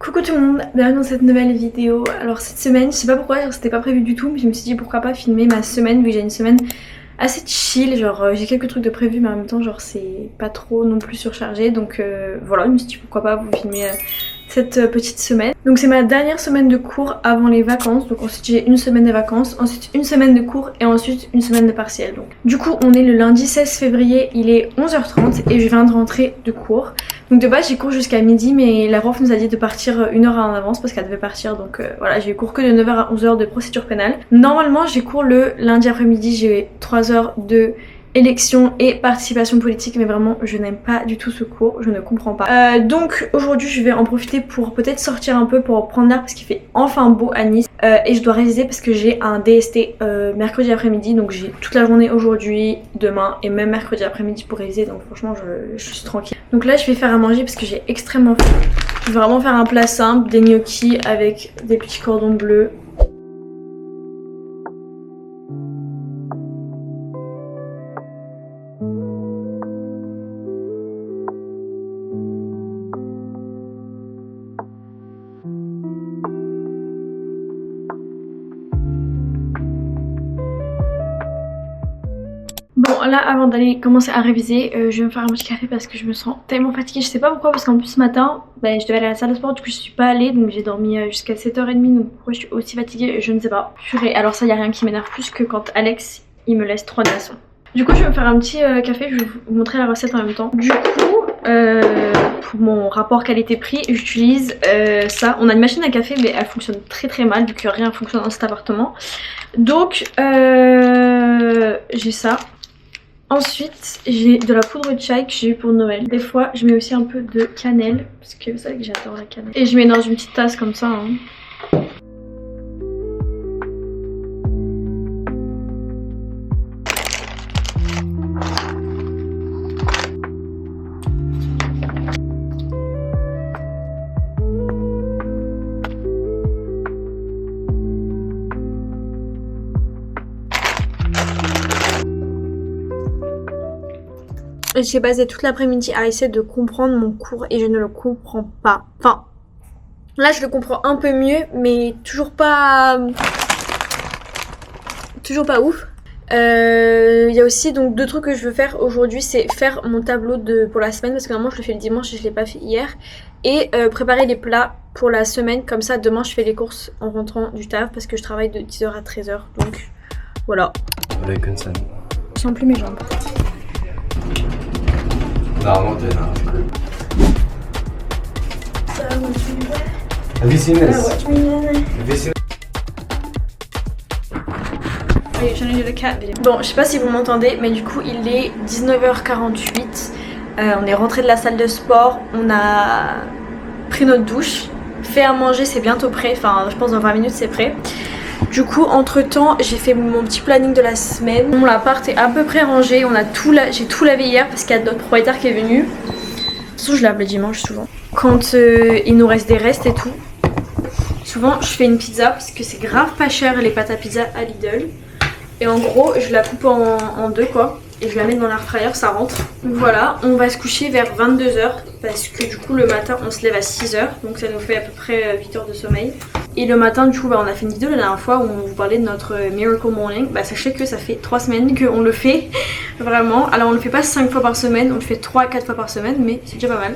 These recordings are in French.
Coucou tout le monde, bienvenue dans cette nouvelle vidéo. Alors cette semaine, je sais pas pourquoi, c'était pas prévu du tout, mais je me suis dit pourquoi pas filmer ma semaine vu que j'ai une semaine assez chill, genre j'ai quelques trucs de prévu mais en même temps genre c'est pas trop non plus surchargé, donc voilà, je me suis dit pourquoi pas vous filmer cette petite semaine. Donc c'est ma dernière semaine de cours avant les vacances, donc ensuite j'ai une semaine de vacances, ensuite une semaine de cours et ensuite une semaine de partiel. Donc du coup on est le lundi 16 février, il est 11h30 et je viens de rentrer de cours. Donc de base j'ai cours jusqu'à midi, mais la prof nous a dit de partir une heure en avance parce qu'elle devait partir, donc voilà, j'ai cours que de 9h à 11h de procédure pénale. Normalement j'ai cours le lundi après-midi, j'ai 3 heures de élection et participation politique, mais vraiment je n'aime pas du tout ce cours, je ne comprends pas. Donc aujourd'hui je vais en profiter pour peut-être sortir un peu pour prendre l'air parce qu'il fait enfin beau à Nice et je dois réviser parce que j'ai un DST mercredi après-midi, donc j'ai toute la journée aujourd'hui, demain et même mercredi après-midi pour réviser, donc franchement je suis tranquille. Donc là je vais faire à manger parce que j'ai extrêmement faim. Je vais vraiment faire un plat simple, des gnocchis avec des petits cordons bleus. Bon là avant d'aller commencer à réviser, je vais me faire un petit café parce que je me sens tellement fatiguée. Je sais pas pourquoi, parce qu'en plus ce matin je devais aller à la salle de sport, du coup je suis pas allée, donc j'ai dormi jusqu'à 7h30, donc pourquoi je suis aussi fatiguée je ne sais pas. Purée, alors ça y a rien qui m'énerve plus que quand Alex il me laisse 3 glaçons. Du coup je vais me faire un petit café, je vais vous montrer la recette en même temps. Du coup pour mon rapport qualité-prix j'utilise ça. On a une machine à café mais elle fonctionne très mal vu que rien fonctionne dans cet appartement. Donc j'ai ça. Ensuite j'ai de la poudre de chai que j'ai eu pour Noël. Des fois je mets aussi un peu de cannelle parce que vous savez que j'adore la cannelle. Et je mets dans une petite tasse comme ça hein. J'ai passé toute l'après-midi à essayer de comprendre mon cours et je ne le comprends pas. Enfin, là je le comprends un peu mieux, mais toujours pas ouf. Il y a aussi donc 2 trucs que je veux faire aujourd'hui, c'est faire mon tableau pour la semaine parce que normalement je le fais le dimanche et je l'ai pas fait hier, et préparer les plats pour la semaine, comme ça demain je fais les courses en rentrant du taf parce que je travaille de 10h à 13h, donc voilà. Je sens plus mes jambes. Have you seen this? Have you seen Oui, j'en ai eu le cat vidéo. Bon, je sais pas si vous m'entendez, mais du coup il est 19h48. On est rentré de la salle de sport, on a pris notre douche, fait à manger, c'est bientôt prêt, enfin je pense dans 20 minutes c'est prêt. Du coup entre temps j'ai fait mon petit planning de la semaine. Mon appart est à peu près rangé, j'ai tout lavé hier parce qu'il y a notre propriétaire qui est venu. De toute façon je lave le dimanche souvent. Quand il nous reste des restes et tout, souvent je fais une pizza parce que c'est grave pas cher les pâtes à pizza à Lidl. Et en gros je la coupe en 2 quoi, et je la mets dans l'air fryer, ça rentre. Donc voilà, on va se coucher vers 22h parce que du coup le matin on se lève à 6h, donc ça nous fait à peu près 8 heures de sommeil. Et le matin du coup on a fait une vidéo la dernière fois où on vous parlait de notre Miracle Morning. Sachez que ça fait 3 semaines qu'on le fait vraiment. Alors on le fait pas 5 fois par semaine, on le fait 3 à 4 fois par semaine, mais c'est déjà pas mal.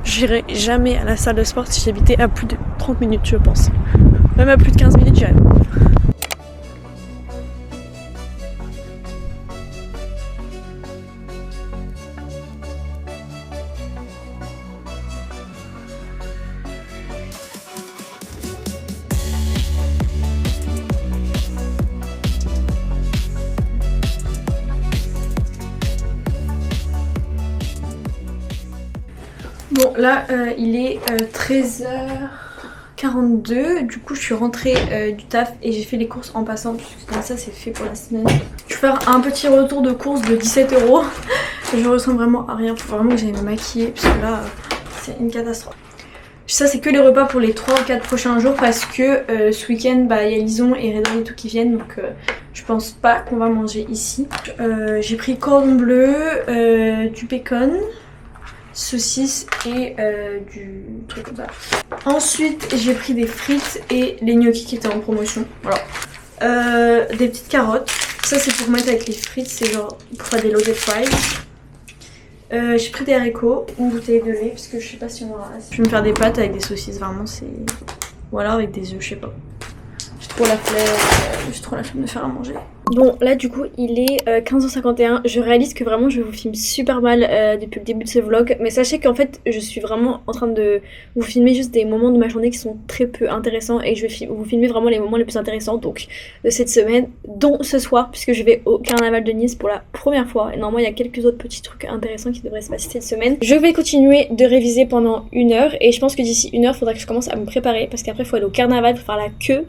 J'irai jamais à la salle de sport si j'habitais à plus de 30 minutes je pense. Même à plus de 15 minutes j'irai. Bon là il est 13h42, du coup je suis rentrée du taf et j'ai fait les courses en passant puisque comme ça c'est fait pour la semaine. Je vais faire un petit retour de course de 17€. Je ressemble vraiment à rien, faut vraiment que j'aille me maquiller parce que là c'est une catastrophe. Ça c'est que les repas pour les 3 ou 4 prochains jours parce que ce week-end il y a Lison et Redon et tout qui viennent, donc je pense pas qu'on va manger ici. J'ai pris cordon bleu, du bacon. saucisses et du truc comme ça. Ensuite j'ai pris des frites et les gnocchis qui étaient en promotion. Voilà. Des petites carottes. Ça c'est pour mettre avec les frites, c'est genre pour faire des loaded fries. J'ai pris des haricots, une bouteille de lait parce que je sais pas si on aura assez. Je vais me faire des pâtes avec des saucisses, vraiment c'est... Ou alors avec des œufs, je sais pas. J'ai trop la flemme de faire à manger. Bon là du coup il est 15h51. Je réalise que vraiment je vous filme super mal depuis le début de ce vlog. Mais sachez qu'en fait je suis vraiment en train de vous filmer juste des moments de ma journée qui sont très peu intéressants. Et je vais vous filmer vraiment les moments les plus intéressants donc de cette semaine. Dont ce soir puisque je vais au carnaval de Nice pour la première fois. Et normalement il y a quelques autres petits trucs intéressants qui devraient se passer cette semaine. Je vais continuer de réviser pendant 1 heure. Et je pense que d'ici 1 heure il faudra que je commence à me préparer. Parce qu'après il faut aller au carnaval pour faire la queue.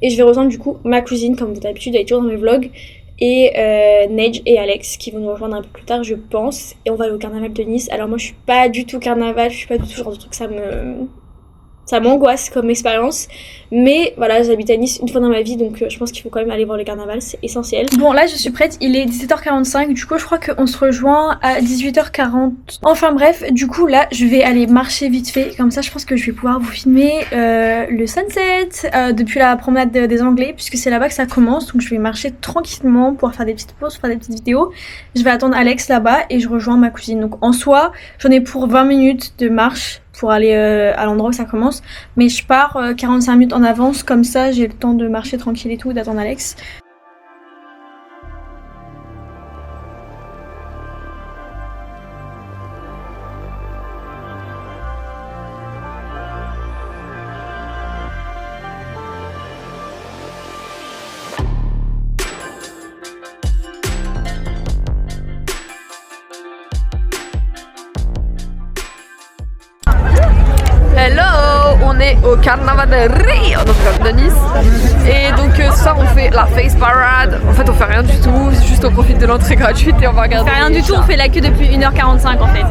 Et je vais rejoindre du coup ma cousine comme d'habitude, elle est toujours dans mes vlogs. Et Neige et Alex qui vont nous rejoindre un peu plus tard je pense. Et on va aller au carnaval de Nice. Alors moi je suis pas du tout carnaval, je suis pas du tout ce genre de truc, ça m'angoisse comme expérience. Mais voilà, j'habite à Nice une fois dans ma vie donc je pense qu'il faut quand même aller voir le carnaval, c'est essentiel. Bon là je suis prête, il est 17h45, du coup je crois qu'on se rejoint à 18h40. Enfin bref, du coup là je vais aller marcher vite fait, comme ça je pense que je vais pouvoir vous filmer le sunset depuis la promenade des Anglais, puisque c'est là-bas que ça commence. Donc je vais marcher tranquillement, pouvoir faire des petites pauses, faire des petites vidéos. Je vais attendre Alex là-bas et je rejoins ma cousine. Donc en soi j'en ai pour 20 minutes de marche pour aller à l'endroit où ça commence, mais je pars 45 minutes en avance, comme ça j'ai le temps de marcher tranquille et tout, d'attendre Alex. Hello, on est au carnaval de Rio, de Nice. Et donc ce soir on fait la face parade. En fait on fait rien du tout, juste on profite de l'entrée gratuite et on va regarder. On fait rien du tout, on fait la queue depuis 1h45 en fait.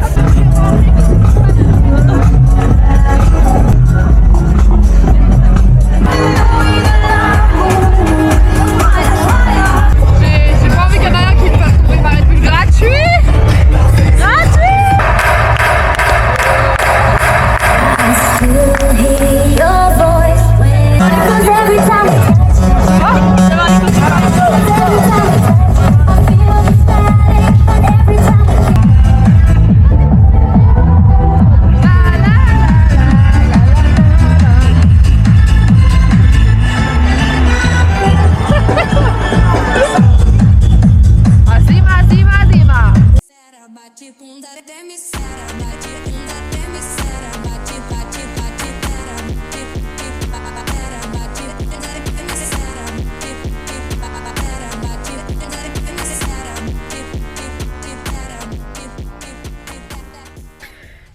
J'ai pas envie qu'il y en ait un qui me fasse tomber ma Red Bull gratuit.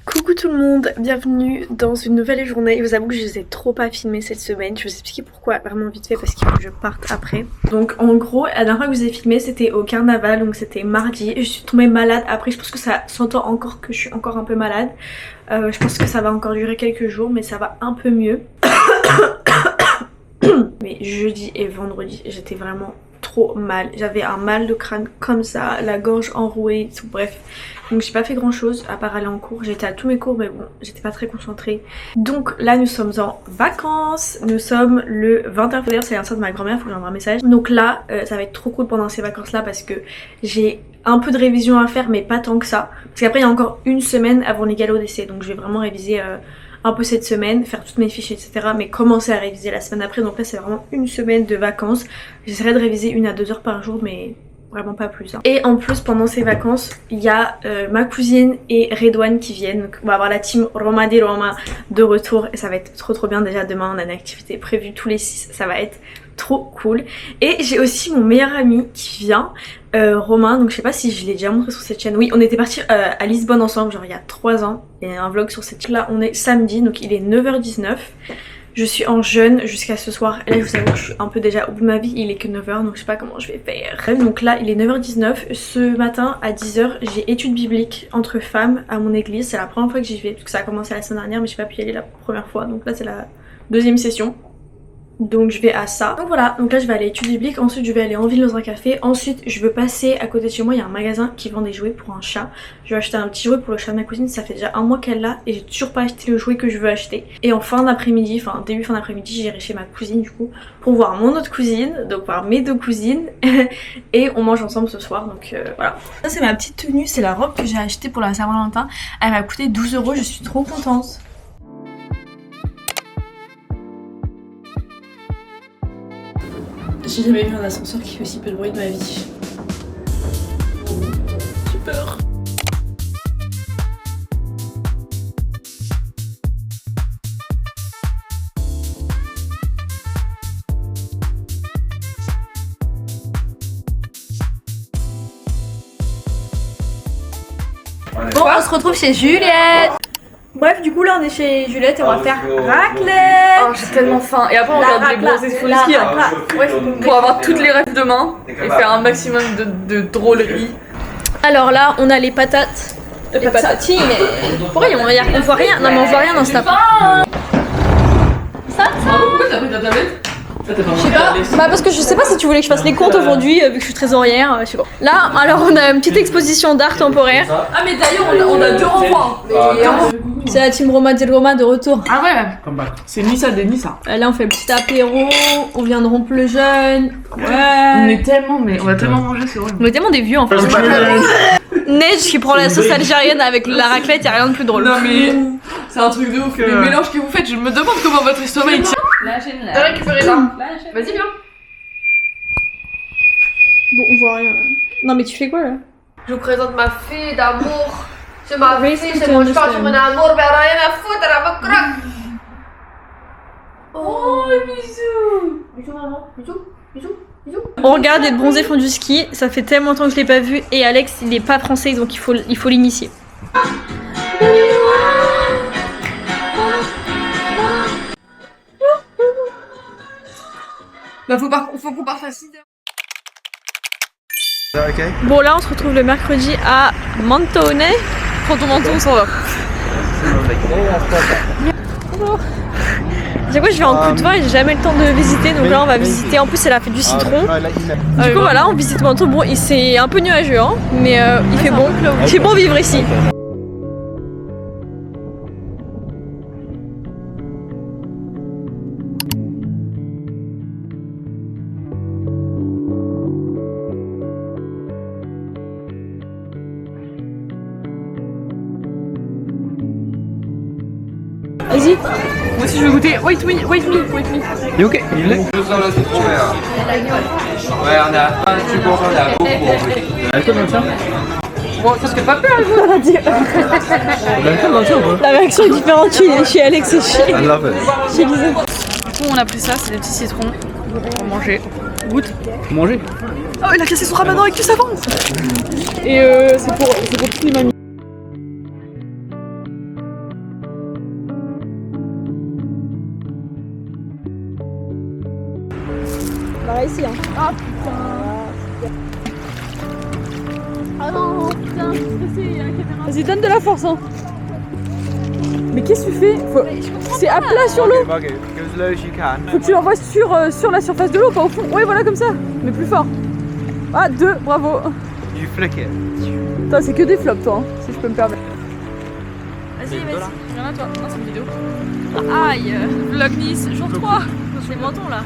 Coucou tout le monde, bienvenue dans une nouvelle journée. Je vous avoue que je ne les ai trop pas filmé cette semaine. Je vais vous expliquer pourquoi vraiment vite fait parce qu'il faut que je parte après. Donc en gros la dernière fois que je vous ai filmé c'était au carnaval, donc c'était mardi. Je suis tombée malade après, je pense que ça s'entend encore que je suis encore un peu malade. Je pense que ça va encore durer quelques jours mais ça va un peu mieux. Mais jeudi et vendredi j'étais vraiment trop mal. J'avais un mal de crâne comme ça, la gorge enrouée, tout, bref. Donc j'ai pas fait grand chose à part aller en cours. J'étais à tous mes cours mais bon, j'étais pas très concentrée. Donc là nous sommes en vacances. Nous sommes le 21 février, c'est l'anniversaire de ma grand-mère, faut que j'envoie un message. Donc là ça va être trop cool pendant ces vacances là parce que j'ai un peu de révision à faire mais pas tant que ça. Parce qu'après il y a encore une semaine avant les galas d'essai. Donc je vais vraiment réviser un peu cette semaine, faire toutes mes fiches etc. Mais commencer à réviser la semaine après. Donc là c'est vraiment une semaine de vacances. J'essaierai de réviser 1 à 2 heures par jour mais vraiment pas plus. Et en plus pendant ces vacances il y a ma cousine et Redouane qui viennent. Donc on va avoir la team Roma di Roma de retour et ça va être trop bien. Déjà demain on a une activité prévue tous les 6, ça va être trop cool. Et j'ai aussi mon meilleur ami qui vient, Romain, donc je sais pas si je l'ai déjà montré sur cette chaîne. Oui, on était partis à Lisbonne ensemble genre il y a 3 ans. Il y a un vlog sur cette chaîne. Là on est samedi donc il est 9h19. Je suis en jeûne jusqu'à ce soir. Et là je vous avoue que je suis un peu déjà au bout de ma vie. Il est que 9h donc je sais pas comment je vais faire. Donc là il est 9h19. Ce matin à 10h j'ai études bibliques entre femmes à mon église. C'est la première fois que j'y vais parce que ça a commencé la semaine dernière mais j'ai pas pu y aller la première fois. Donc là c'est la deuxième session. Donc je vais à ça. Donc voilà, donc là je vais aller à l'étude biblique, ensuite je vais aller en ville dans un café, ensuite je veux passer à côté de chez moi, il y a un magasin qui vend des jouets pour un chat. Je vais acheter un petit jouet pour le chat de ma cousine, ça fait déjà un mois qu'elle l'a et j'ai toujours pas acheté le jouet que je veux acheter. Et en fin d'après-midi, enfin début fin d'après-midi, j'irai chez ma cousine du coup pour voir mon autre cousine, donc voir mes deux cousines et on mange ensemble ce soir, donc voilà. Ça c'est ma petite tenue, c'est la robe que j'ai achetée pour la Saint-Valentin, elle m'a coûté 12 €, je suis trop contente. J'ai jamais vu un ascenseur qui fait aussi peu de bruit de ma vie. J'ai peur. Bon, on se retrouve chez Juliette. Bref, du coup là on est chez Juliette et on va faire raclette. Oh, j'ai tellement faim. Et après on regarde les bronzés sous les skis pour avoir toutes les rêves demain et faire un maximum de drôleries. Alors là on a les patates. Les patatines. Pourquoi on voit rien? Non mais on voit rien dans cette Ça pourquoi t'as pris ta tablette? Je sais pas, bah parce que je sais pas si tu voulais que je fasse les comptes aujourd'hui vu que je suis trésorière, je sais pas. Là, alors on a une petite exposition d'art temporaire. Ah mais d'ailleurs on a deux renvois. C'est la team Roma del Roma de retour. Ah ouais, c'est Nissa des Nissa. Là on fait le petit apéro, on vient de rompre le jeûne. Ouais. On a tellement mangé, c'est horrible. On est tellement des vieux en fait. Neige qui prend la sauce algérienne avec la raclette, y'a rien de plus drôle. Non mais c'est un truc de ouf, les mélanges que vous faites, je me demande comment votre estomac il tient. T'as récupéré là. Vas-y viens. Bon on voit rien là. Non mais tu fais quoi là? Je vous présente ma fille d'amour. C'est ma fille, Race c'est mon chat, c'est mon amour, mais rien à foutre, elle va me croque. Oh bisous. Bisous maman, bisous, bisous. On regarde les bronzés font du ski, ça fait tellement longtemps que je l'ai pas vu et Alex il est pas français donc il faut l'initier. Bah faut qu'on parte à 6h. Okay. Bon là on se retrouve le mercredi à Mentone. Prends ton manteau, on s'en va. Du coup je vais en coup de vent et j'ai jamais le temps de visiter donc là on va visiter, en plus c'est la fête du citron. Du coup voilà on visite Menton, bon c'est un peu nuageux hein, mais il fait bon vivre ici. Vas-y. Moi aussi je vais goûter. Wait me. You okay? Il est. Deux là c'est trop bien. Ouais on a un tu comprends on a beaucoup. Alcool dans ça? Bon ça se fait pas peur le goût. L'alcool dans ça ou pas? La réaction est différente chez Alex et chez I love it. Lisa. Du coup on a pris ça, c'est des petits citrons pour manger. Goûte. Manger. Oh il a cassé son ramadan avec du savon. Et c'est pour toutes les mamies. Pareil ici hein. Ah putain. Ah non putain, je suis stressée, il y a la caméra. Vas-y donne de la force hein. Mais qu'est-ce que tu fais? C'est à plat sur l'eau. Faut que tu l'envoies sur la surface de l'eau, pas au fond. Ouais voilà comme ça, mais plus fort. Ah 2, bravo. You flick it. Putain c'est que des flops toi, hein, si je peux me permettre. Vas-y, Viens à toi, non c'est une vidéo. Aïe, vlog Nice, jour 3. C'est le menton là.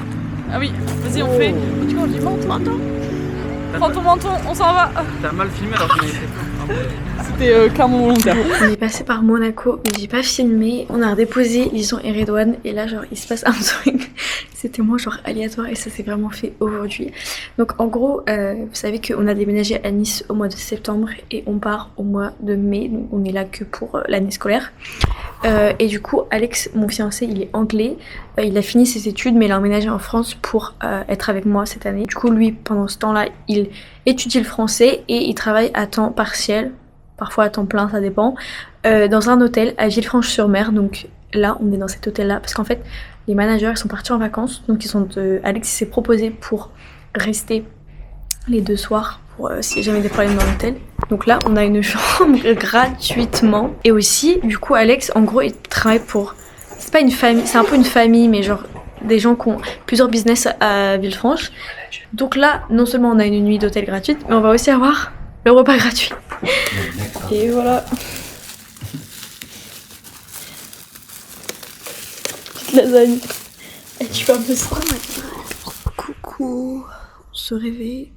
Ah oui, vas-y on fait. Tu vois, on dit menton. Prends ton menton, on s'en va. T'as mal filmé alors que C'était clairement volontaire. On est passé par Monaco, mais j'ai pas filmé. On a redéposé Lison et Redouane et là genre il se passe un truc. C'était moi genre aléatoire et ça s'est vraiment fait aujourd'hui. Donc en gros, vous savez qu'on a déménagé à Nice au mois de septembre et on part au mois de mai. Donc on est là que pour l'année scolaire. Et du coup Alex, mon fiancé, il est anglais. Il a fini ses études mais il a emménagé en France pour être avec moi cette année. Du coup lui pendant ce temps-là, il étudie le français et il travaille à temps partiel. Parfois à temps plein, ça dépend, dans un hôtel à Villefranche-sur-Mer. Donc là, on est dans cet hôtel-là parce qu'en fait, les managers ils sont partis en vacances. Donc Alex s'est proposé pour rester les 2 soirs pour s'il y a jamais des problèmes dans l'hôtel. Donc là, on a une chambre gratuitement. Et aussi, du coup, Alex, en gros, il travaille pour... C'est pas une famille, c'est un peu une famille, mais genre des gens qui ont plusieurs business à Villefranche. Donc là, non seulement on a une nuit d'hôtel gratuite, mais on va aussi avoir le repas gratuit. Et voilà. Petite lasagne. Et tu vas me ça. Coucou. On se réveille.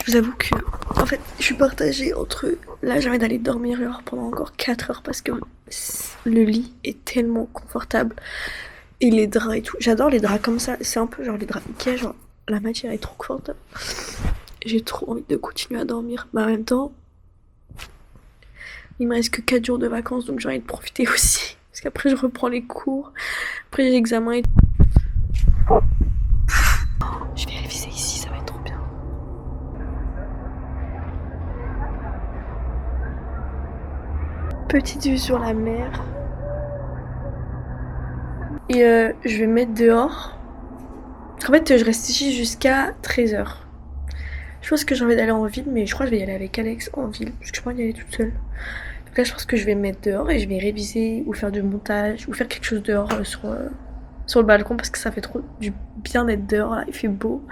Je vous avoue que, en fait, je suis partagée entre... Là, j'ai envie d'aller dormir genre, pendant encore 4 heures parce que le lit est tellement confortable. Et les draps et tout. J'adore les draps comme ça. C'est un peu genre les draps Ikea, genre la matière est trop confortable. J'ai trop envie de continuer à dormir. Mais en même temps, il me reste que 4 jours de vacances, donc j'ai envie de profiter aussi. Parce qu'après, je reprends les cours. Après, j'ai l'examen et tout. Je vais réviser ici, ça va être trop bien. Petite vue sur la mer. Et je vais me mettre dehors. En fait, je reste ici jusqu'à 13h. Je pense que j'ai envie d'aller en ville, mais je crois que je vais y aller avec Alex en ville. Parce que je peux pas y aller toute seule. Donc là, je pense que je vais me mettre dehors et je vais réviser ou faire du montage ou faire quelque chose dehors sur le balcon parce que ça fait trop du bien d'être dehors là, il fait beau.